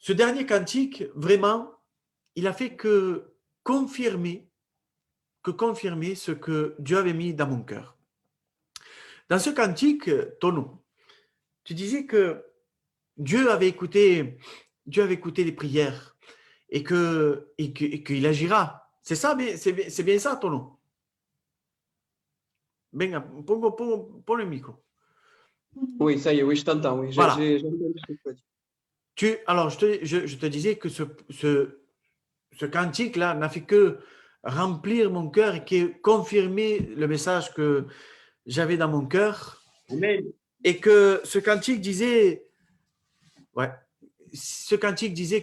ce dernier cantique, vraiment, il a fait que confirmer ce que Dieu avait mis dans mon cœur. Dans ce cantique, Tono, tu disais que Dieu avait écouté les prières et qu'il agira. C'est ça, c'est bien ça, Tono. Venga, pon le micro. Oui, ça y est, oui, je t'entends. Oui. Voilà. J'ai entendu ce que tu as dit. Alors, je te disais que ce cantique-là n'a fait que remplir mon cœur et qui confirmer le message que j'avais dans mon cœur. Amen. Et que ce cantique disait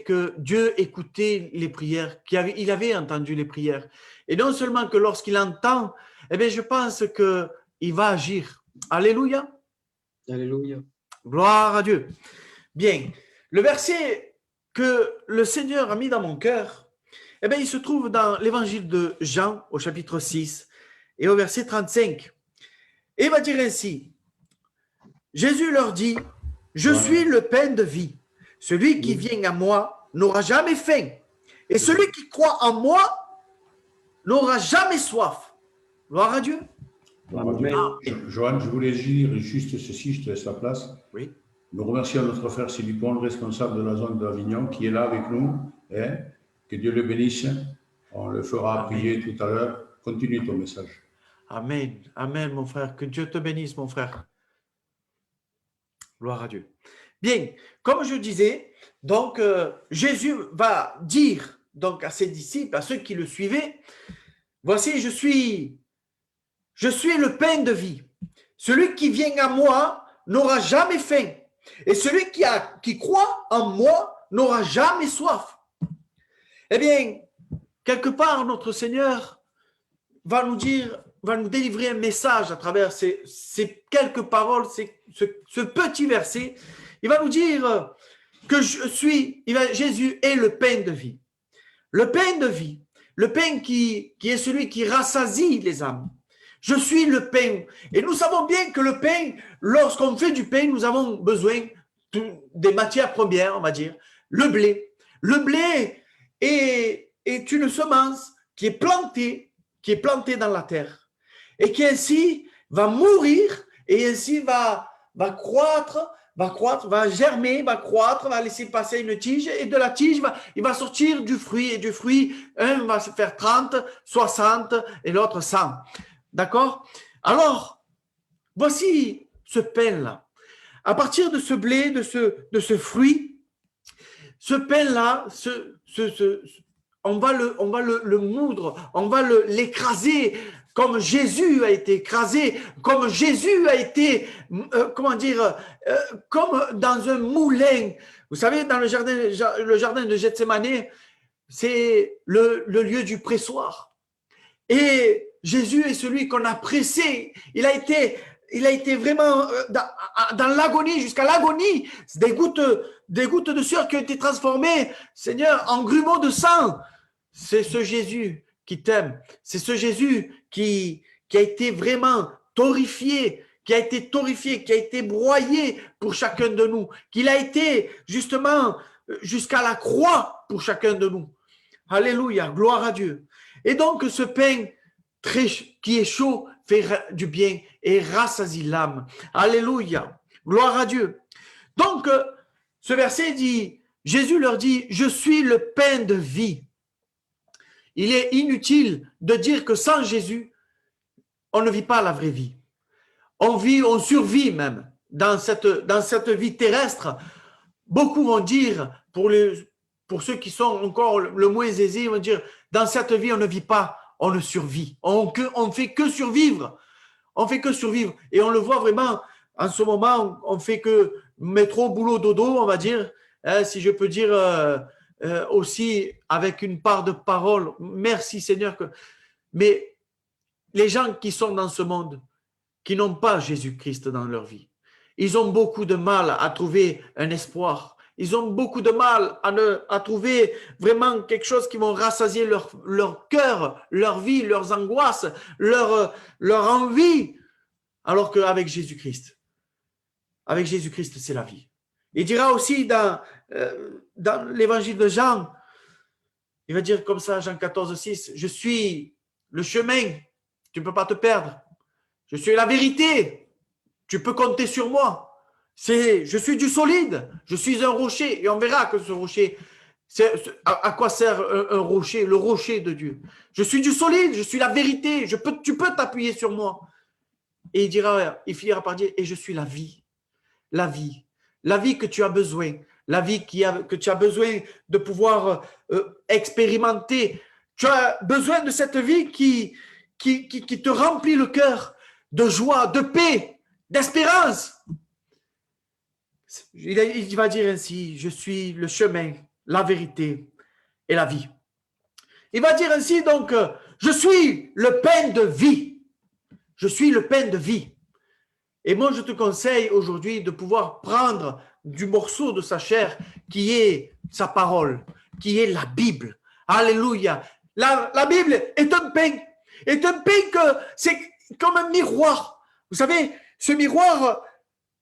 que Dieu écoutait les prières, qu'il avait entendu les prières. Et non seulement que lorsqu'il entend, eh bien, je pense qu'il va agir. Alléluia. Alléluia. Gloire à Dieu. Bien. Le verset que le Seigneur a mis dans mon cœur, eh bien, il se trouve dans l'évangile de Jean au chapitre 6 et au verset 35. Et il va dire ainsi, Jésus leur dit, je suis le pain de vie. Celui qui vient à moi n'aura jamais faim. Et celui qui croit en moi n'aura jamais soif. Gloire à Dieu. Amen. Johan, je voulais dire juste ceci, je te laisse la place. Oui. Nous remercions notre frère Silipon, le responsable de la zone d'Avignon, qui est là avec nous. Hein? Que Dieu le bénisse. On le fera prier tout à l'heure. Continue ton message. Amen. Amen, mon frère. Que Dieu te bénisse, mon frère. Gloire à Dieu. Bien, comme je disais, donc Jésus va dire donc à ses disciples, à ceux qui le suivaient, voici, je suis le pain de vie. Celui qui vient à moi n'aura jamais faim. Et celui qui croit en moi n'aura jamais soif. Eh bien, quelque part, notre Seigneur va nous délivrer un message à travers ces quelques paroles, ce petit verset. Il va nous dire que Jésus est le pain de vie. Le pain de vie, le pain qui est celui qui rassasie les âmes. Je suis le pain. Et nous savons bien que le pain, lorsqu'on fait du pain, nous avons besoin des matières premières, on va dire. Le blé. Le blé est une semence qui est plantée dans la terre et qui ainsi va mourir et ainsi va croître, va germer, va croître, va laisser passer une tige et de la tige, il va sortir du fruit et du fruit, un va se faire 30, 60 et l'autre 100. D'accord? Alors, voici ce pain-là. À partir de ce blé, de ce fruit, ce pain-là, on va le moudre, on va l'écraser comme Jésus a été écrasé, comme Jésus a été, comme dans un moulin. Vous savez, dans le jardin de Gethsémani, c'est le lieu du pressoir. Et Jésus est celui qu'on a pressé. Il a été vraiment dans l'agonie, jusqu'à l'agonie. Des gouttes de sueur qui ont été transformées, Seigneur, en grumeaux de sang. C'est ce Jésus qui t'aime. C'est ce Jésus qui a été vraiment torréfié, qui a été broyé pour chacun de nous, qu'il a été justement jusqu'à la croix pour chacun de nous. Alléluia, gloire à Dieu. Et donc ce pain qui est chaud fait du bien et rassasie l'âme. Alléluia, gloire à Dieu. Donc ce verset dit, Jésus leur dit, je suis le pain de vie. Il est inutile de dire que sans Jésus, on ne vit pas la vraie vie. On survit même dans cette vie terrestre. Beaucoup vont dire, pour ceux qui sont encore le moins aisés, ils vont dire, dans cette vie, on ne vit pas, on ne survit. On fait que survivre. On fait que survivre. Et on le voit vraiment, en ce moment, on fait que métro, boulot, dodo, on va dire, si je peux dire aussi avec une part de parole. Merci Seigneur. Mais les gens qui sont dans ce monde, qui n'ont pas Jésus-Christ dans leur vie, ils ont beaucoup de mal à trouver un espoir. Ils ont beaucoup de mal à trouver vraiment quelque chose qui vont rassasier leur cœur, leur vie, leurs angoisses, leur envie. Alors qu'avec Jésus-Christ, c'est la vie. Il dira aussi dans dans l'évangile de Jean, il va dire comme ça, Jean 14, 6, je suis le chemin, tu ne peux pas te perdre. Je suis la vérité, tu peux compter sur moi. Je suis du solide, je suis un rocher. Et on verra que ce rocher, à quoi sert un rocher, le rocher de Dieu. Je suis du solide, je suis la vérité, tu peux t'appuyer sur moi. Et il finira par dire, et je suis la vie. La vie que tu as besoin, la vie que tu as besoin de pouvoir expérimenter. Tu as besoin de cette vie qui te remplit le cœur de joie, de paix, d'espérance. Il va dire ainsi, je suis le chemin, la vérité et la vie. Il va dire ainsi donc, je suis le pain de vie. Je suis le pain de vie. Et moi, je te conseille aujourd'hui de pouvoir prendre du morceau de sa chair qui est sa parole, qui est la Bible. Alléluia. La Bible est un pain. Est un pain que c'est comme un miroir. Vous savez, ce miroir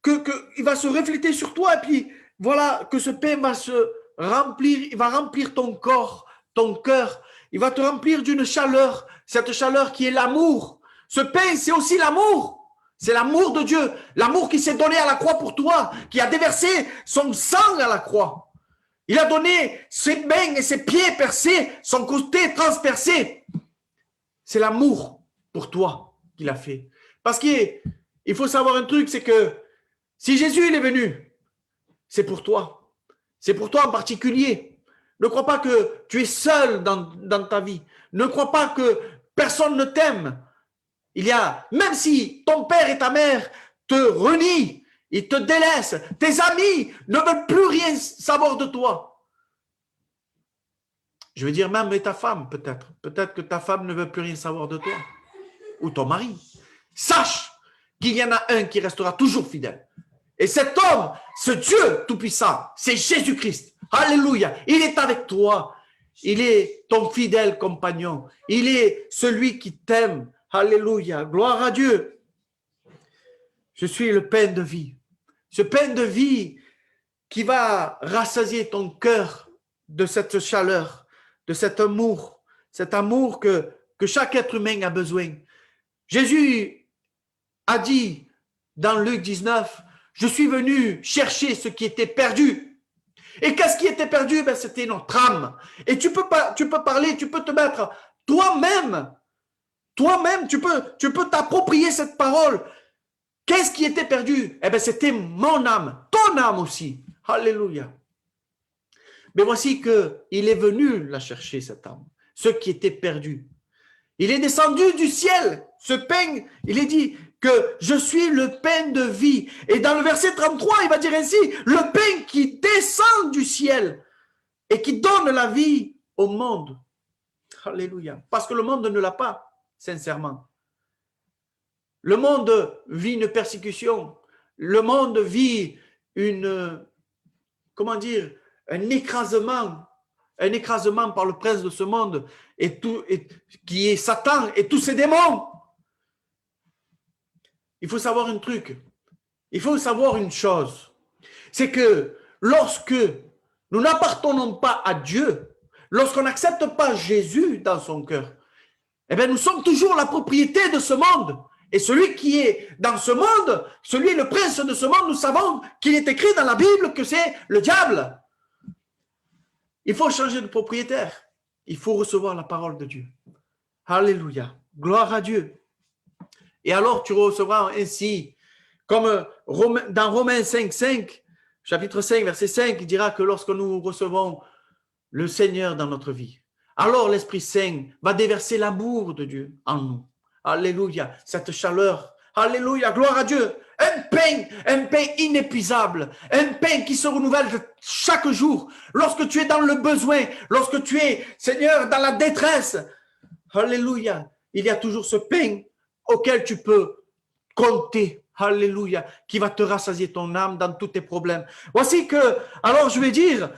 il va se refléter sur toi et puis voilà que ce pain va se remplir, il va remplir ton corps, ton cœur. Il va te remplir d'une chaleur, cette chaleur qui est l'amour. Ce pain, c'est aussi l'amour. C'est l'amour de Dieu, l'amour qui s'est donné à la croix pour toi, qui a déversé son sang à la croix. Il a donné ses mains et ses pieds percés, son côté transpercé. C'est l'amour pour toi qu'il a fait. Parce qu'il faut savoir un truc, c'est que si Jésus il est venu, c'est pour toi. C'est pour toi en particulier. Ne crois pas que tu es seul dans ta vie. Ne crois pas que personne ne t'aime. Même si ton père et ta mère te renient, ils te délaissent, tes amis ne veulent plus rien savoir de toi. Je veux dire même ta femme peut-être. Peut-être que ta femme ne veut plus rien savoir de toi. Ou ton mari. Sache qu'il y en a un qui restera toujours fidèle. Et cet homme, ce Dieu tout-puissant, c'est Jésus-Christ. Alléluia. Il est avec toi. Il est ton fidèle compagnon. Il est celui qui t'aime. Alléluia, gloire à Dieu. Je suis le pain de vie. Ce pain de vie qui va rassasier ton cœur de cette chaleur, de cet amour que chaque être humain a besoin. Jésus a dit dans Luc 19, je suis venu chercher ce qui était perdu. Et qu'est-ce qui était perdu? C'était notre âme. Et tu peux parler, tu peux te mettre toi-même, tu peux t'approprier cette parole. Qu'est-ce qui était perdu? C'était mon âme, ton âme aussi. Alléluia. Mais voici qu'il est venu la chercher, cette âme, ce qui était perdu. Il est descendu du ciel. Ce pain, il est dit que je suis le pain de vie. Et dans le verset 33, il va dire ainsi, le pain qui descend du ciel et qui donne la vie au monde. Alléluia. Parce que le monde ne l'a pas. Sincèrement. Le monde vit une persécution. Le monde vit un écrasement par le prince de ce monde qui est Satan et tous ses démons. Il faut savoir un truc. Il faut savoir une chose. C'est que lorsque nous n'appartenons pas à Dieu, lorsqu'on n'accepte pas Jésus dans son cœur, nous sommes toujours la propriété de ce monde. Et celui qui est dans ce monde, le prince de ce monde, nous savons qu'il est écrit dans la Bible que c'est le diable. Il faut changer de propriétaire. Il faut recevoir la parole de Dieu. Alléluia. Gloire à Dieu. Et alors tu recevras ainsi, comme dans Romains 5, chapitre 5, verset 5, il dira que lorsque nous recevons le Seigneur dans notre vie, alors l'Esprit Saint va déverser l'amour de Dieu en nous. Alléluia, cette chaleur. Alléluia, gloire à Dieu. Un pain inépuisable, un pain qui se renouvelle chaque jour. Lorsque tu es dans le besoin, lorsque tu es, Seigneur, dans la détresse, alléluia, il y a toujours ce pain auquel tu peux compter, alléluia, qui va te rassasier ton âme dans tous tes problèmes. Voici que, alors je vais dire,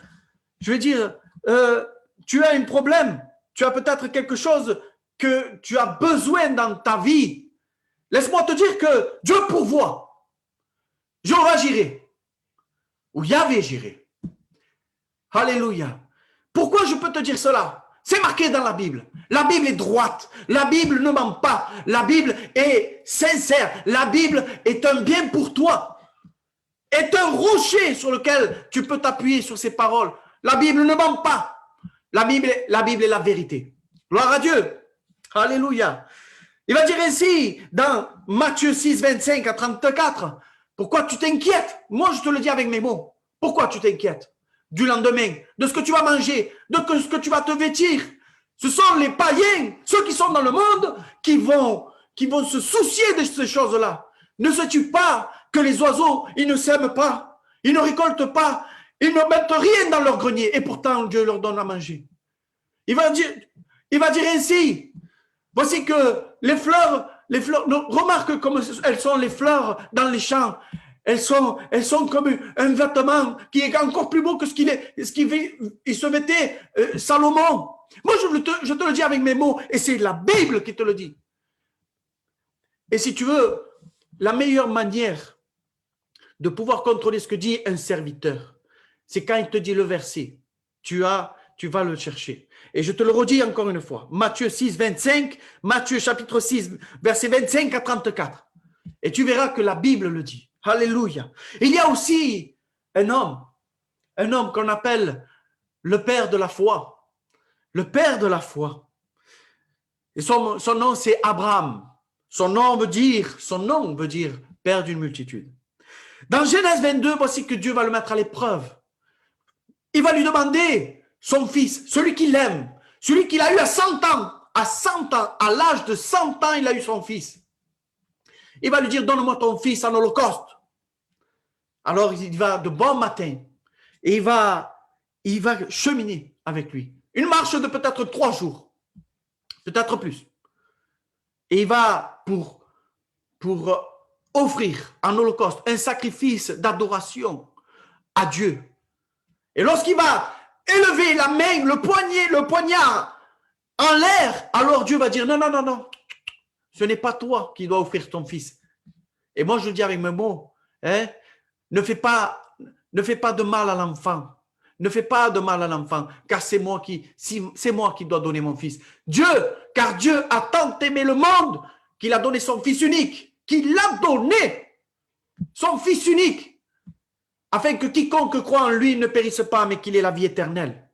tu as un problème, tu as peut-être quelque chose que tu as besoin dans ta vie. Laisse-moi te dire que Dieu pourvoit. Jéhovah jiré, ou Yahvé jiré. Alléluia. Pourquoi je peux te dire cela? C'est marqué dans la Bible. La Bible est droite. La Bible ne ment pas. La Bible est sincère. La Bible est un bien pour toi. Est un rocher sur lequel tu peux t'appuyer sur ces paroles. La Bible ne ment pas. La Bible est la vérité. Gloire à Dieu. Alléluia. Il va dire ainsi dans Matthieu 6, 25 à 34. Pourquoi tu t'inquiètes? Moi, je te le dis avec mes mots. Pourquoi tu t'inquiètes? Du lendemain, de ce que tu vas manger, de ce que tu vas te vêtir. Ce sont les païens, ceux qui sont dans le monde, qui vont se soucier de ces choses-là. Ne sais-tu pas que les oiseaux, ils ne sèment pas, ils ne récoltent pas, ils ne mettent rien dans leur grenier, et pourtant Dieu leur donne à manger. Il va dire ainsi, voici que les fleurs, remarque comme elles sont les fleurs dans les champs. Elles sont comme un vêtement qui est encore plus beau que ce qu'il se mettait Salomon. Moi, je te le dis avec mes mots, et c'est la Bible qui te le dit. Et si tu veux, la meilleure manière de pouvoir contrôler ce que dit un serviteur, c'est quand il te dit le verset, tu vas le chercher. Et je te le redis encore une fois, Matthieu 6, 25, Matthieu chapitre 6, verset 25 à 34. Et tu verras que la Bible le dit. Alléluia. Il y a aussi un homme qu'on appelle le père de la foi. Le père de la foi. Et son nom, c'est Abraham. Son nom veut dire père d'une multitude. Dans Genèse 22, voici que Dieu va le mettre à l'épreuve. Il va lui demander son fils, celui qu'il aime, celui qu'il a eu à 100 ans. À l'âge de 100 ans, il a eu son fils. Il va lui dire, donne-moi ton fils en holocauste. Alors, il va de bon matin et il va cheminer avec lui. Une marche de peut-être 3 jours, peut-être plus. Et il va pour offrir en holocauste un sacrifice d'adoration à Dieu. Et lorsqu'il va élever la main, le poignard en l'air, alors Dieu va dire, non, ce n'est pas toi qui dois offrir ton fils. Et moi, je le dis avec mes mots, ne fais pas de mal à l'enfant. Ne fais pas de mal à l'enfant, car c'est moi qui dois donner mon fils. Car Dieu a tant aimé le monde qu'il a donné son fils unique, qu'il a donné son fils unique, afin que quiconque croit en lui ne périsse pas, mais qu'il ait la vie éternelle.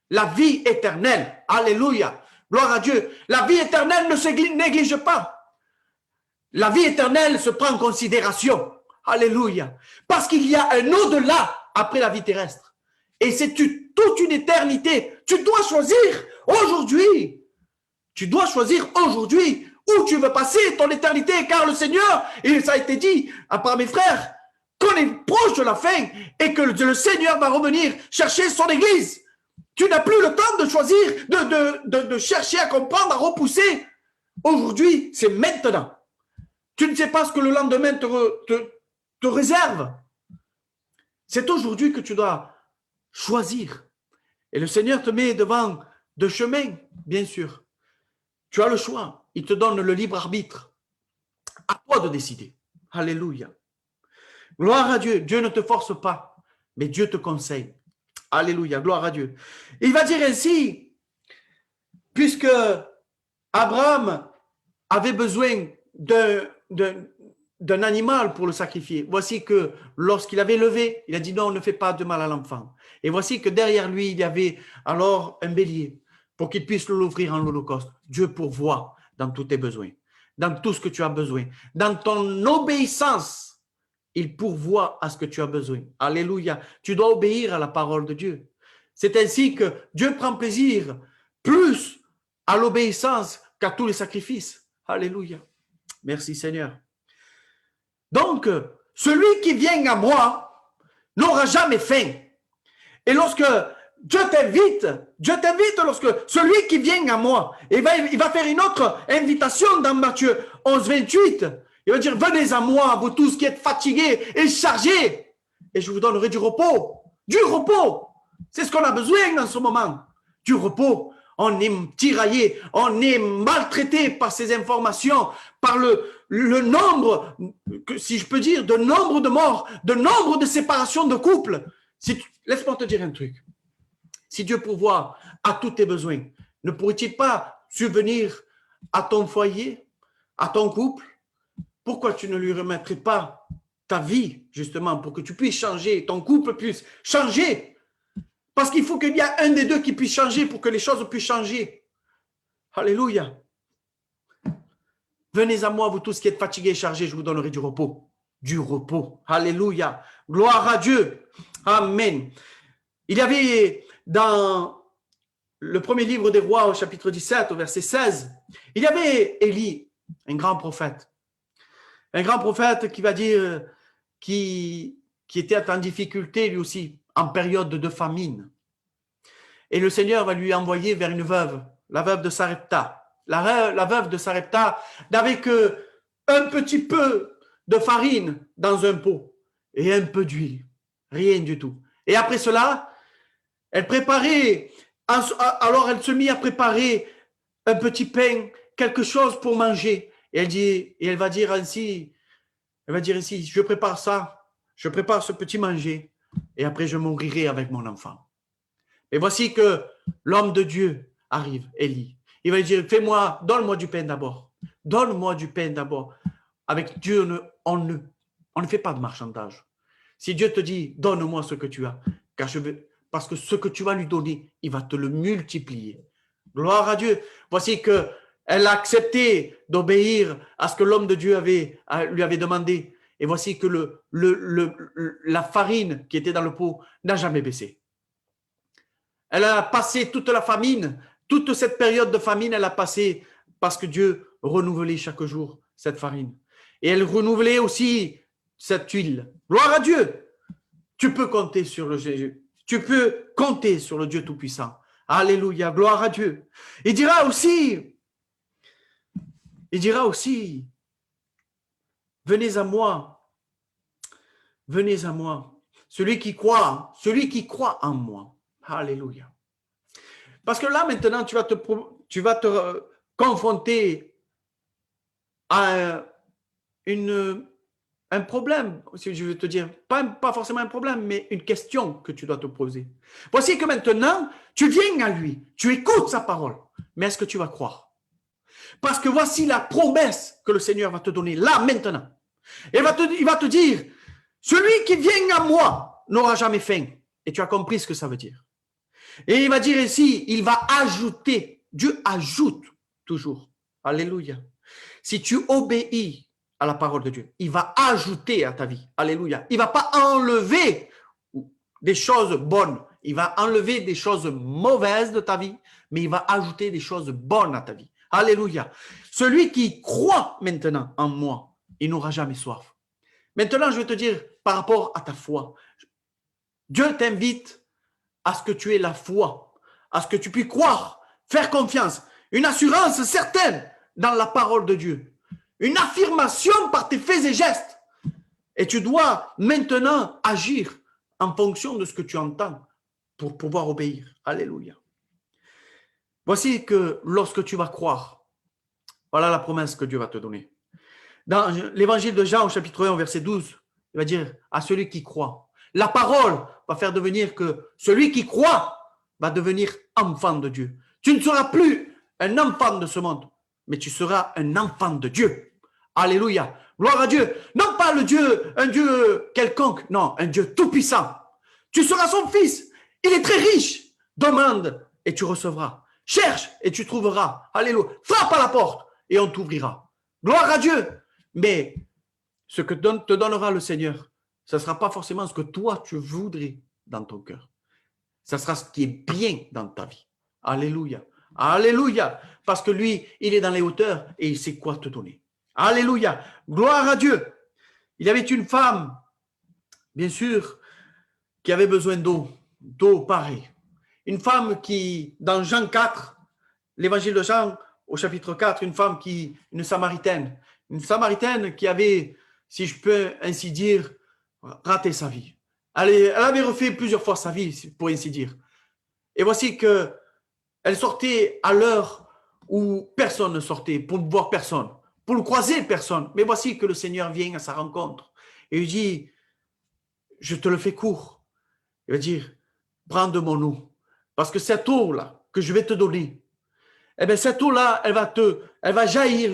La vie éternelle. Alléluia. Gloire à Dieu. La vie éternelle ne se néglige pas. La vie éternelle se prend en considération. Alléluia. Parce qu'il y a un au-delà après la vie terrestre. Et c'est toute une éternité. Tu dois choisir aujourd'hui. Tu dois choisir aujourd'hui où tu veux passer ton éternité. Car le Seigneur, et ça a été dit par mes frères, qu'on est proche de la fin et que le Seigneur va revenir chercher son église. Tu n'as plus le temps de choisir, de chercher à comprendre, à repousser. Aujourd'hui, c'est maintenant. Tu ne sais pas ce que le lendemain te réserve. C'est aujourd'hui que tu dois choisir. Et le Seigneur te met devant deux chemins, bien sûr. Tu as le choix. Il te donne le libre arbitre. À toi de décider. Alléluia. Gloire à Dieu. Dieu ne te force pas, mais Dieu te conseille. Alléluia. Gloire à Dieu. Il va dire ainsi, puisque Abraham avait besoin d'un animal pour le sacrifier. Voici que lorsqu'il avait levé, il a dit non, ne fais pas de mal à l'enfant. Et voici que derrière lui, il y avait alors un bélier pour qu'il puisse l'offrir en holocauste. Dieu pourvoit dans tous tes besoins, dans tout ce que tu as besoin. Dans ton obéissance, il pourvoit à ce que tu as besoin. Alléluia. Tu dois obéir à la parole de Dieu. C'est ainsi que Dieu prend plaisir plus à l'obéissance qu'à tous les sacrifices. Alléluia. Merci Seigneur. Donc, celui qui vient à moi n'aura jamais faim. Et lorsque Dieu t'invite lorsque celui qui vient à moi, il va faire une autre invitation dans Matthieu 11, 28. Il va dire, venez à moi, vous tous qui êtes fatigués et chargés, et je vous donnerai du repos. Du repos. C'est ce qu'on a besoin dans ce moment. Du repos. On est tiraillé, on est maltraité par ces informations, par le nombre, si je peux dire, de nombre de morts, de nombre de séparations de couples. Laisse-moi te dire un truc. Si Dieu pourvoit à tous tes besoins, ne pourrait-il pas subvenir à ton foyer, à ton couple? Pourquoi tu ne lui remettrais pas ta vie, justement, pour que tu puisses changer, ton couple puisse changer? Parce qu'il faut qu'il y ait un des deux qui puisse changer pour que les choses puissent changer. Alléluia. Venez à moi, vous tous qui êtes fatigués et chargés, je vous donnerai du repos. Du repos. Alléluia. Gloire à Dieu. Amen. Il y avait dans le premier livre des rois, au chapitre 17, au verset 16, il y avait Élie, un grand prophète. Un grand prophète qui va dire, qui était en difficulté lui aussi, en période de famine. Et le Seigneur va lui envoyer vers une veuve, la veuve de Sarepta. La veuve de Sarepta n'avait qu'un petit peu de farine dans un pot et un peu d'huile. Rien du tout. Et après cela, elle préparait, alors elle se mit à préparer un petit pain, quelque chose pour manger. Et elle va dire ainsi, je prépare ça, je prépare ce petit manger et après je mourirai avec mon enfant. Et voici que l'homme de Dieu arrive, Élie. Il va dire, donne-moi du pain d'abord. Donne-moi du pain d'abord. Avec Dieu, on ne fait pas de marchandage. Si Dieu te dit, donne-moi ce que tu as, parce que ce que tu vas lui donner, il va te le multiplier. Gloire à Dieu. Voici qu'elle a accepté d'obéir à ce que l'homme de Dieu lui avait demandé. Et voici que la farine qui était dans le pot n'a jamais baissé. Elle a passé toute la famine, toute cette période de famine, elle a passé parce que Dieu renouvelait chaque jour cette farine. Et elle renouvelait aussi cette huile. Gloire à Dieu. Tu peux compter sur le Jésus. Tu peux compter sur le Dieu Tout-Puissant. Alléluia. Gloire à Dieu. Il dira aussi, venez à moi. Venez à moi. Celui qui croit en moi. Alléluia. Parce que là, maintenant, tu vas te confronter à un problème, si je veux te dire, pas forcément un problème, mais une question que tu dois te poser. Voici que maintenant, tu viens à lui, tu écoutes sa parole, mais est-ce que tu vas croire? Parce que voici la promesse que le Seigneur va te donner là, maintenant. Il va te dire, celui qui vient à moi n'aura jamais faim. Et tu as compris ce que ça veut dire. Et il va dire ici, il va ajouter, Dieu ajoute toujours. Alléluia. Si tu obéis à la parole de Dieu, il va ajouter à ta vie. Alléluia. Il ne va pas enlever des choses bonnes. Il va enlever des choses mauvaises de ta vie, mais il va ajouter des choses bonnes à ta vie. Alléluia. Celui qui croit maintenant en moi, il n'aura jamais soif. Maintenant, je vais te dire par rapport à ta foi. Dieu t'invite à ce que tu aies la foi, à ce que tu puisses croire, faire confiance, une assurance certaine dans la parole de Dieu, une affirmation par tes faits et gestes. Et tu dois maintenant agir en fonction de ce que tu entends pour pouvoir obéir. Alléluia. Voici que lorsque tu vas croire, voilà la promesse que Dieu va te donner. Dans l'évangile de Jean, au chapitre 1, au verset 12, il va dire à celui qui croit. La parole va faire devenir que celui qui croit va devenir enfant de Dieu. Tu ne seras plus un enfant de ce monde, mais tu seras un enfant de Dieu. Alléluia. Gloire à Dieu. Non pas un Dieu quelconque, non, un Dieu tout-puissant. Tu seras son fils. Il est très riche. Demande et tu recevras. Cherche et tu trouveras. Alléluia. Frappe à la porte et on t'ouvrira. Gloire à Dieu. Mais ce que te donnera le Seigneur, ce ne sera pas forcément ce que toi tu voudrais dans ton cœur. Ce sera ce qui est bien dans ta vie. Alléluia. Alléluia. Parce que lui, il est dans les hauteurs et il sait quoi te donner. Alléluia. Gloire à Dieu. Il y avait une femme, bien sûr, qui avait besoin d'eau pareille. Une femme qui, dans Jean 4, l'évangile de Jean, au chapitre 4, une Samaritaine qui avait, si je peux ainsi dire, raté sa vie. Elle avait refait plusieurs fois sa vie, pour ainsi dire. Et voici qu'elle sortait à l'heure où personne ne sortait, pour ne voir personne, pour ne croiser personne. Mais voici que le Seigneur vient à sa rencontre et lui dit, je te le fais court. Il va dire, prends de mon eau, Parce que cette eau-là que je vais te donner, eh bien, cette eau-là, elle va jaillir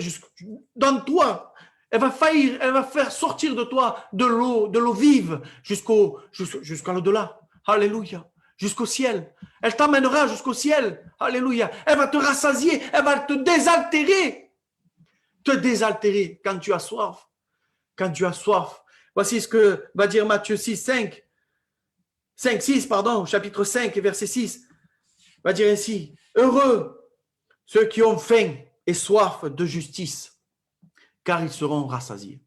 dans toi. Elle va faire sortir de toi de l'eau vive jusqu'à l'au-delà. Alléluia. Jusqu'au ciel. Elle t'amènera jusqu'au ciel. Alléluia. Elle va te rassasier. Elle va te désaltérer. Te désaltérer quand tu as soif. Quand tu as soif. Voici ce que va dire Matthieu 6, chapitre 5, verset 6. Va dire ainsi. Heureux ceux qui ont faim et soif de justice, car ils seront rassasiés.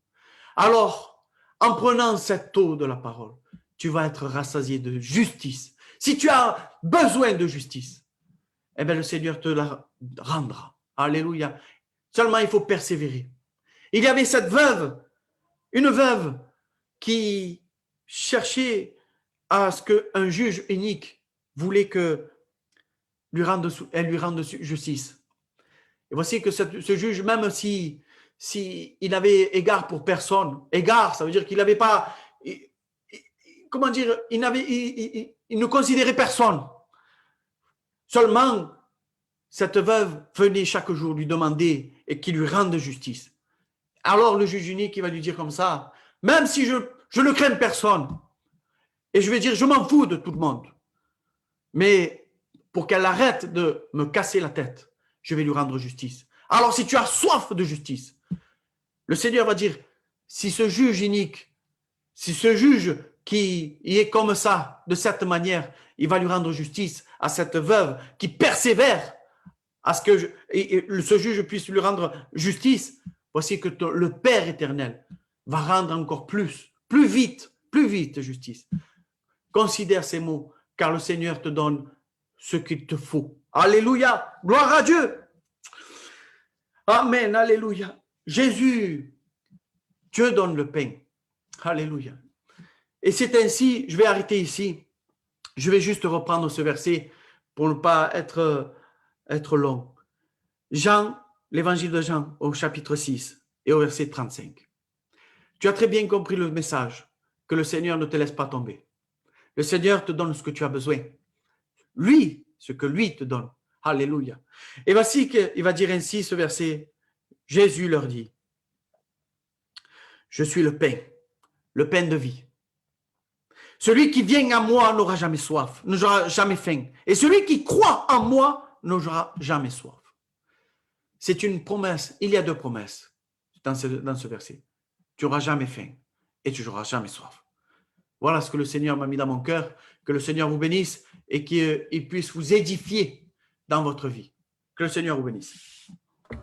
Alors, en prenant cette eau de la parole, tu vas être rassasié de justice. Si tu as besoin de justice, eh bien, le Seigneur te la rendra. Alléluia. Seulement, il faut persévérer. Il y avait cette veuve, une veuve qui cherchait à ce qu'un juge unique voulait que elle lui rende justice. Et voici que ce juge, même si il n'avait égard pour personne, égard, ça veut dire qu'il n'avait pas, comment dire, il ne considérait personne. Seulement, cette veuve venait chaque jour lui demander et qu'il lui rende justice. Alors le juge unique, il va lui dire comme ça, même si je ne crains personne, et je vais dire, je m'en fous de tout le monde, mais pour qu'elle arrête de me casser la tête, je vais lui rendre justice. Alors si tu as soif de justice, le Seigneur va dire, si ce juge unique, si ce juge qui est comme ça, de cette manière, il va lui rendre justice à cette veuve qui persévère à ce que ce juge puisse lui rendre justice. Voici que le Père éternel va rendre encore plus vite justice. Considère ces mots, car le Seigneur te donne ce qu'il te faut. Alléluia, gloire à Dieu. Amen, alléluia. Jésus, Dieu donne le pain. Alléluia. Et c'est ainsi, je vais arrêter ici. Je vais juste reprendre ce verset pour ne pas être long. Jean, l'évangile de Jean au chapitre 6 et au verset 35. Tu as très bien compris le message, que le Seigneur ne te laisse pas tomber. Le Seigneur te donne ce que tu as besoin. Lui, ce que lui te donne. Alléluia. Et voici qu'il va dire ainsi ce verset. Jésus leur dit, je suis le pain de vie. Celui qui vient à moi n'aura jamais soif, n'aura jamais faim. Et celui qui croit en moi n'aura jamais soif. C'est une promesse. Il y a deux promesses dans ce verset. Tu n'auras jamais faim et tu n'auras jamais soif. Voilà ce que le Seigneur m'a mis dans mon cœur. Que le Seigneur vous bénisse et qu'il puisse vous édifier dans votre vie. Que le Seigneur vous bénisse.